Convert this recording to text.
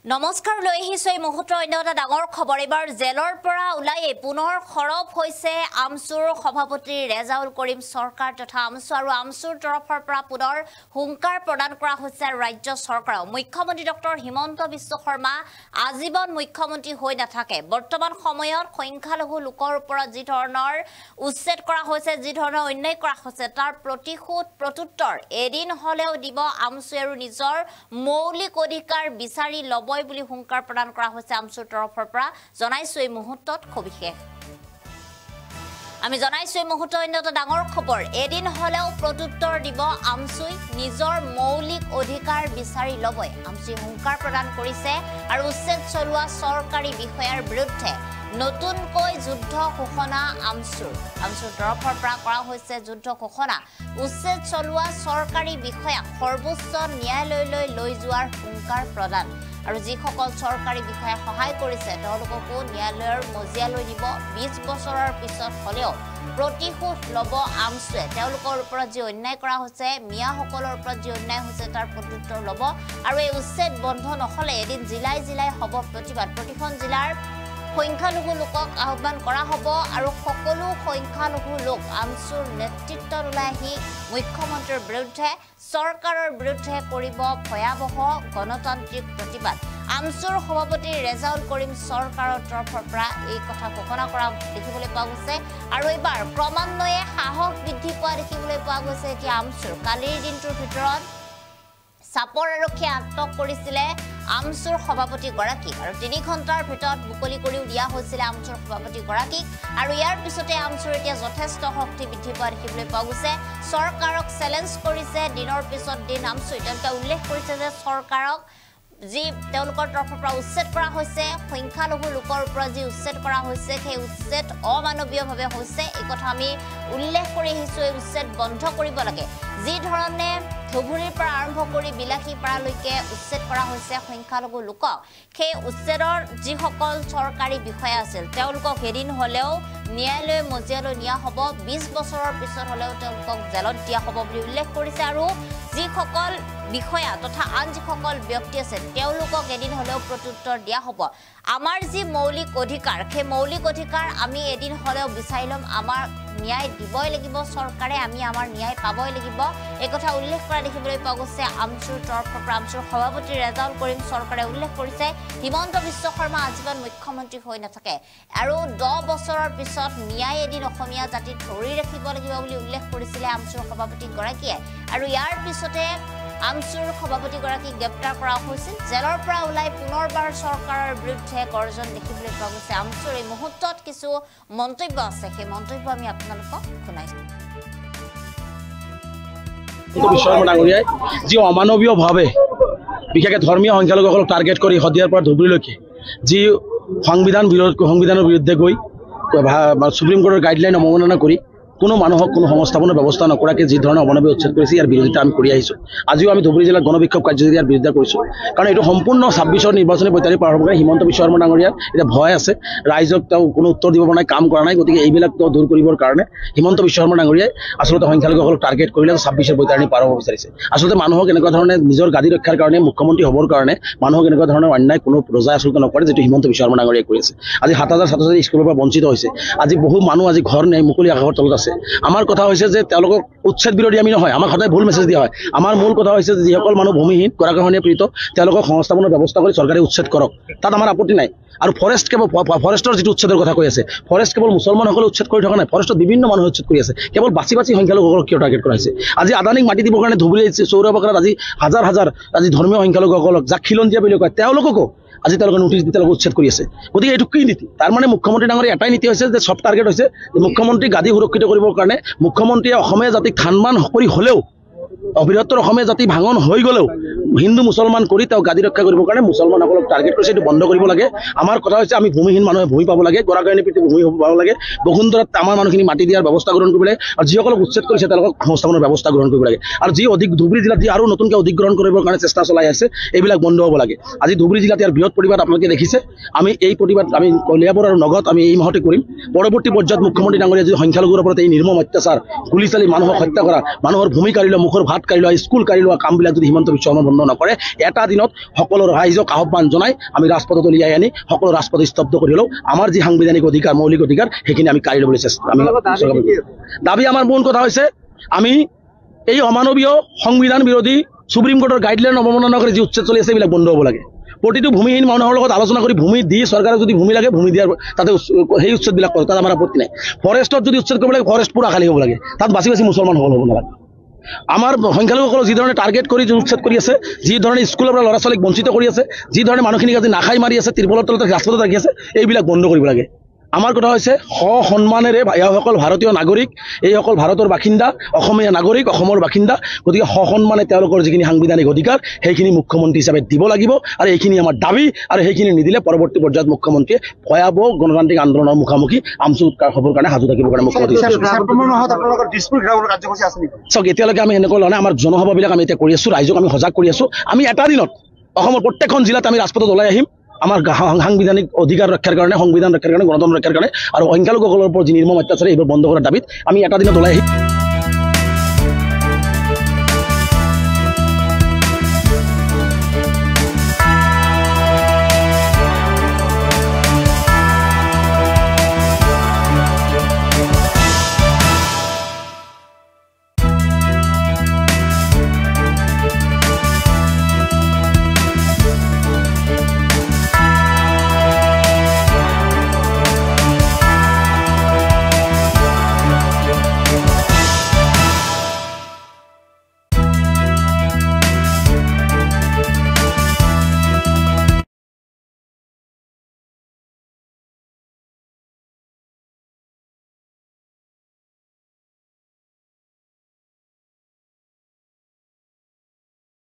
নমস্কাৰ লৈ আহিছো এই মুহূৰ্তৰ অন্য এটা ডাঙৰ খবৰ এবাৰ জেলৰ পৰা ওলাই পুনৰ খৰব হৈছে আমচুৰ সভাপতি ৰেজাউল কৰিম চৰকাৰ তথা আমচু আৰু আমচুৰ তৰফৰ পৰা পুনৰ হুংকাৰ প্ৰদান কৰা হৈছে ৰাজ্য চৰকাৰক মুখ্যমন্ত্ৰী ডক্টৰ হিমন্ত বিশ্ব শৰ্মা আজীৱন মুখ্যমন্ত্ৰী হৈ নাথাকে বৰ্তমান সময়ত সংখ্যালঘু লোকৰ ওপৰত যি ধৰণৰ উচ্ছেদ কৰা হৈছে যি ধৰণৰ অন্যায় কৰা হৈছে তাৰ প্ৰতিশোধ প্ৰত্যুত্তৰ এদিন হলেও দিব আমচু আৰু নিজৰ মৌলিক অধিকাৰ বিচাৰি লব বুলি হুংকাৰ প্ৰদান কৰা হৈছে আমচুৰ তৰফৰ পৰা জনাইছো এই মুহূৰ্তত খবিশেষ আমি জনাইছো এই মুহূৰ্তৰ অন্য এটা ডাঙৰ খবৰ এদিন হলেও প্ৰত্যুত্তৰ দিব আমচুই নিজৰ মৌলিক অধিকাৰ বিচাৰি লবই আমচুই হুংকাৰ প্ৰদান কৰিছে আৰু উচ্ছেদ চলোৱা চৰকাৰী বিষয়াৰ বিৰুদ্ধে নতুনকৈ যুদ্ধ ঘোষণা আমচুৰ তৰফৰ পৰা কৰা হৈছে যুদ্ধ ঘোষণা উচ্ছেদ চলোৱা চৰকাৰী বিষয়াক সৰ্বোচ্চ ন্যায়ালয়লৈ লৈ যোৱাৰ হুংকাৰ প্ৰদান আৰু যিসকল চৰকাৰী বিষয়া সহায় কৰিছে তেওঁলোককো ন্যায়ালয়ৰ মজিয়ালৈ নিব 20 বছৰৰ পিছত হলেও প্ৰতিশোধ লব আমচুৱে তেওঁলোকৰ ওপৰত যি অন্যায় কৰা হৈছে মিয়াসকলৰ ওপৰত যি অন্যায় হৈছে তাৰ প্ৰত্যুত্তৰ লব আৰু এই উচ্ছেদ বন্ধ নহলে এদিন জিলাই জিলাই হ'ব প্ৰতিবাদ প্ৰতিখন জিলাৰ সংখ্যালঘু লোকক আহ্বান কৰা হ'ব আৰু সকলো সংখ্যালঘু লোক আমচুৰ নেতৃত্বত ওলাই আহি মুখ্যমন্ত্ৰীৰ বিৰুদ্ধে চৰকাৰৰ বিৰুদ্ধে কৰিব ভয়াৱহ গণতান্ত্ৰিক প্ৰতিবাদ আমচুৰ সভাপতি ৰেজাউল কৰিম চৰকাৰৰ তৰফৰ পৰা এই কথা ঘোষণা কৰা দেখিবলৈ পোৱা গৈছে আৰু এইবাৰ ক্ৰমান্বয়ে সাহস বৃদ্ধি পোৱা দেখিবলৈ পোৱা গৈছে এতিয়া আমচুৰ কালিৰ দিনটোৰ ভিতৰত চাপৰ আৰক্ষীয়ে আটক কৰিছিলে আমচুৰ সভাপতি গৰাকীক আৰু 3 ঘণ্টাৰ ভিতৰত মুকলি কৰিও দিয়া হৈছিল আমচুৰ সভাপতি গৰাকীক আৰু ইয়াৰ পিছতে আমচুৰ এতিয়া যথেষ্ট শক্তি বৃদ্ধি পোৱা দেখিবলৈ পোৱা গৈছে চৰকাৰক চ্যালেঞ্জ কৰিছে দিনৰ পিছত দিন আমচুই তেওঁলোকে উল্লেখ কৰিছে যে চৰকাৰক যি তেওঁলোকৰ তৰফৰ পৰা উচ্ছেদ কৰা হৈছে সংখ্যালঘু লোকৰ ওপৰত যি উচ্ছেদ কৰা হৈছে সেই উচ্ছেদ অমানৱীয়ভাৱে হৈছে এই কথা আমি উল্লেখ কৰি আহিছো এই উচ্ছেদ বন্ধ কৰিব লাগে যি ধৰণে ধুবুৰীৰ পৰা আৰম্ভ কৰি বিলাসী পাৰালৈকে উচ্ছেদ কৰা হৈছে সংখ্যালঘু লোকক সেই উচ্ছেদৰ যিসকল চৰকাৰী বিষয়া আছিল তেওঁলোকক এদিন হলেও ন্যায়ালয় মজিয়ালৈ নিয়া হ'ব 20 বছৰৰ পিছত হলেও তেওঁলোকক জেলত দিয়া হ'ব বুলি উল্লেখ কৰিছে আৰু যিসকল বিষয়া তথা আন যিসকল ব্যক্তি আছে তেওঁলোকক এদিন হলেও প্ৰত্যুত্তৰ দিয়া হ'ব আমাৰ যি মৌলিক অধিকাৰ সেই মৌলিক অধিকাৰ আমি এদিন হলেও বিচাৰি লম আমাৰ ন্যায় দিবই লাগিব চৰকাৰে আমি আমাৰ ন্যায় পাবই লাগিব এই কথা উল্লেখ কৰা দেখিবলৈ পোৱা গৈছে আমচুৰ তৰফৰ পৰা আমচুৰ সভাপতি ৰেজাউল কৰিম চৰকাৰে উল্লেখ কৰিছে হিমন্ত বিশ্ব শৰ্মা আজীৱন মুখ্যমন্ত্ৰী হৈ নাথাকে আৰু 10 বছৰৰ পিছত ন্যায় এদিন অসমীয়া জাতিক ধৰি ৰাখিব লাগিব বুলি উল্লেখ কৰিছিলে আমচুৰ সভাপতি গৰাকীয়ে আৰু ইয়াৰ পিছতে আমচুৰ সভাপতি গৰাকীক গ্ৰেপ্তাৰ কৰা হৈছিল জেলৰ পৰা ওলাই পুনৰবাৰ চৰকাৰৰ বিৰুদ্ধে গৰ্জন দেখিবলৈ পোৱা গৈছে আমচুৰ এই মুহূৰ্তত কিছু মন্তব্য আছে সেই মন্তব্য আমি আপোনালোকক শুনাইছো যি অমানৱীয়ভাৱে বিশেষকৈ ধৰ্মীয় সংখ্যালঘুসকলক টাৰ্গেট কৰি শদিয়াৰ পৰা ধুবুৰীলৈকে যি সংবিধানৰ বিৰুদ্ধে গৈ সুপ্ৰিম কোৰ্টৰ গাইডলাইন অৱমাননা কৰি কোনো মানুহক কোনো সংস্থাপনৰ ব্যৱস্থা নকৰাকৈ যি ধৰণে অমানৱীয় উচ্ছেদ কৰিছে ইয়াৰ বিৰোধিতা আমি কৰি আহিছোঁ আজিও আমি ধুবুৰী জিলাত গণবিক্ষোভ কাৰ্যসূচী ইয়াৰ বিৰোধিতা কৰিছোঁ কাৰণ এইটো সম্পূৰ্ণ 26ৰ নিৰ্বাচনী বৈতাৰিক পাৰ হ'ব হিমন্ত বিশ্ব শৰ্মা ডাঙৰীয়াৰ এতিয়া ভয় আছে ৰাইজক তেওঁ কোনো উত্তৰ দিব পৰা নাই কাম কৰা নাই গতিকে এইবিলাক তেওঁ দূৰ কৰিবৰ কাৰণে হিমন্ত বিশ্ব শৰ্মা ডাঙৰীয়াই আচলতে সংখ্যালঘুসকলক টাৰ্গেট কৰিলে 26ৰ বৈতাৰণি পাৰ হ'ব বিচাৰিছে আচলতে মানুহক এনেকুৱা ধৰণে নিজৰ গাদী ৰক্ষাৰ কাৰণে মুখ্যমন্ত্ৰী হ'বৰ কাৰণে মানুহক এনেকুৱা ধৰণৰ অন্যায় কোনো ৰজাই আচলতে নকৰে যিটো হিমন্ত বিশ্ব শৰ্মা ডাঙৰীয়াই কৰি আছে আজি 7,000 ছাত্ৰ-ছাত্ৰী স্কুলৰ পৰা বঞ্চিত হৈছে আজি বহু মানুহ আজি ঘৰ নাই মুকলি আকাশৰ তলত আছে আমাৰ কথা হৈছে যে তেওঁলোকক উচ্ছেদ বিৰোধী আমি নহয় আমাক সদায় ভুল মেছেজ দিয়া হয় আমাৰ মূল কথা হৈছে যে যিসকল মানুহ ভূমিহীন গৰাখহনীয়া পীড়িত তেওঁলোকক সংস্থাপনৰ ব্যৱস্থা কৰি চৰকাৰে উচ্ছেদ কৰক তাত আমাৰ আপত্তি নাই আৰু ফৰেষ্টৰ যিটো উচ্ছেদৰ কথা কৈ আছে ফৰেষ্ট কেৱল মুছলমানসকলে উচ্ছেদ কৰি থকা নাই ফৰেষ্টত বিভিন্ন মানুহে উচ্ছেদ কৰি আছে কেৱল বাছি সংখ্যালঘুসকলক কিয় টাৰ্গেট কৰা হৈছে আজি আদানীক মাটি দিবৰ কাৰণে ধুবুৰী চৌৰাবাকাৰত আজি হাজাৰ আজি ধৰ্মীয় সংখ্যালঘুসকলক যাক খিলঞ্জীয়া বুলি কয় তেওঁলোককো আজি তেওঁলোকে নোটিছ দি তেওঁলোকে উচ্ছেদ কৰি আছে গতিকে এইটো কি নীতি তাৰ মানে মুখ্যমন্ত্ৰী ডাঙৰীয়া এটাই নীতি হৈছে যে সব টাৰ্গেট হৈছে মুখ্যমন্ত্ৰী গাদী সুৰক্ষিত কৰিবৰ কাৰণে মুখ্যমন্ত্ৰীয়ে অসমীয়া জাতিক খানমান কৰি হ'লেও অবিৰতৰ অসমীয়া জাতি ভাঙন হৈ গ'লেও হিন্দু মুছলমান কৰি তেওঁ গাদী ৰক্ষা কৰিবৰ কাৰণে মুছলমানসকলক টাৰ্গেট কৰিছে এইটো বন্ধ কৰিব লাগে আমাৰ কথা হৈছে আমি ভূমিহীন মানুহে ভূমি পাব লাগে গৰাখহনীয়া পীড়িত ভূমি পাব লাগে বসুন্ধৰাত আমাৰ মানুহখিনি মাটি দিয়াৰ ব্যৱস্থা গ্ৰহণ কৰিব লাগে আৰু যিসকলক উচ্ছেদ কৰিছে তেওঁলোকক সংস্থাপনৰ ব্যৱস্থা গ্ৰহণ কৰিব লাগে আৰু যি ধুবুৰী জিলাত যি আৰু নতুনকৈ অধিগ্ৰহণ কৰিবৰ কাৰণে চেষ্টা চলাই আছে এইবিলাক বন্ধ হ'ব লাগে আজি ধুবুৰী জিলাত ইয়াৰ বৃহৎ প্ৰতিবাদ আপোনালোকে দেখিছে আমি এই প্ৰতিবাদ আমি কলিয়াবৰ আৰু নগত আমি এই মাহতে কৰিম পৰৱৰ্তী পৰ্যায়ত মুখ্যমন্ত্ৰী ডাঙৰীয়া যি সংখ্যালঘুৰ ওপৰত এই নিৰ্মম অত্যাচাৰ গুলী চালি মানুহক হত্যা কৰা মানুহৰ ভূমি কাঢ়ি লৈ মুখৰ ভাত কাঢ়ি লোৱা স্কুল কাঢ়ি লোৱা কামবিলাক যদি হিমন্ত বিশ্ব শৰ্মা বন্ধ নকৰে এটা দিনত সকলো ৰাইজক আহ্বান জনাই আমি ৰাজপথত উলিয়াই আনি সকলো ৰাজপথ স্তব্ধ কৰি হ'লেও আমাৰ যি সাংবিধানিক অধিকাৰ মৌলিক অধিকাৰ সেইখিনি আমি কাঢ়ি ল'বলৈ আমি দাবী আমাৰ মূল কথা হৈছে আমি এই অমানৱীয় সংবিধান বিৰোধী সুপ্ৰিম কোৰ্টৰ গাইডলাইন অৱমাননা কৰি যি উচ্ছেদ চলি আছে এইবিলাক বন্ধ হ'ব লাগে প্ৰতিটো ভূমিহীন মানুহৰ লগত আলোচনা কৰি ভূমি দি চৰকাৰে যদি ভূমি লাগে ভূমি দিয়াৰ তাতে সেই উচ্ছেদবিলাক কৰে তাত আমাৰ আপত্তি নাই ফৰেষ্টত যদি উচ্ছেদ কৰিব লাগে ফৰেষ্ট পুৰা খালী হ'ব লাগে তাত বাচি বাচি মুছলমান হ'ব নালাগে আমাৰ সংখ্যালঘুসকলক যি ধৰণে টাৰ্গেট কৰি উচ্ছেদ কৰি আছে যি ধৰণে স্কুলৰ পৰা ল'ৰা ছোৱালীক বঞ্চিত কৰি আছে যি ধৰণে মানুহখিনিক আজি নাখাই মাৰি আছে ত্ৰিপলৰ তলতে ৰাজপথত ৰাখি আছে এইবিলাক বন্ধ কৰিব লাগে আমাৰ কথা হৈছে সন্মানেৰে এওঁসকল ভাৰতীয় নাগৰিক এইসকল ভাৰতৰ বাসিন্দা অসমীয়া নাগৰিক অসমৰ বাসিন্দা গতিকে সন্মানে তেওঁলোকৰ যিখিনি সাংবিধানিক অধিকাৰ সেইখিনি মুখ্যমন্ত্ৰী হিচাপে দিব লাগিব আৰু এইখিনি আমাৰ দাবী আৰু সেইখিনি নিদিলে পৰৱৰ্তী পৰ্যায়ত মুখ্যমন্ত্ৰীয়ে ভয়াৱহ গণতান্ত্ৰিক আন্দোলনৰ মুখামুখি আমচু উৎকাৰ হ'বৰ কাৰণে সাজু থাকিবৰ কাৰণে মুখ্যমন্ত্ৰী চাওক এতিয়ালৈকে আমি এনেকৈ লোৱা নাই আমাৰ জনসভাবিলাক আমি এতিয়া কৰি আছোঁ ৰাইজক আমি সজাগ কৰি আছোঁ আমি এটা দিনত অসমৰ প্ৰত্যেকখন জিলাত আমি ৰাজপথত ওলাই আহিম আমাৰ সাংবিধানিক অধিকাৰ ৰক্ষাৰ কাৰণে সংবিধান ৰক্ষাৰ কাৰণে গণতন্ত্ৰ ৰক্ষাৰ কাৰণে আৰু সংখ্যালঘুসকলৰ ওপৰত যি নিৰ্মম অত্যাচাৰ এইবোৰ বন্ধ কৰাৰ দাবীত আমি এটা দিনত ওলাই আহিম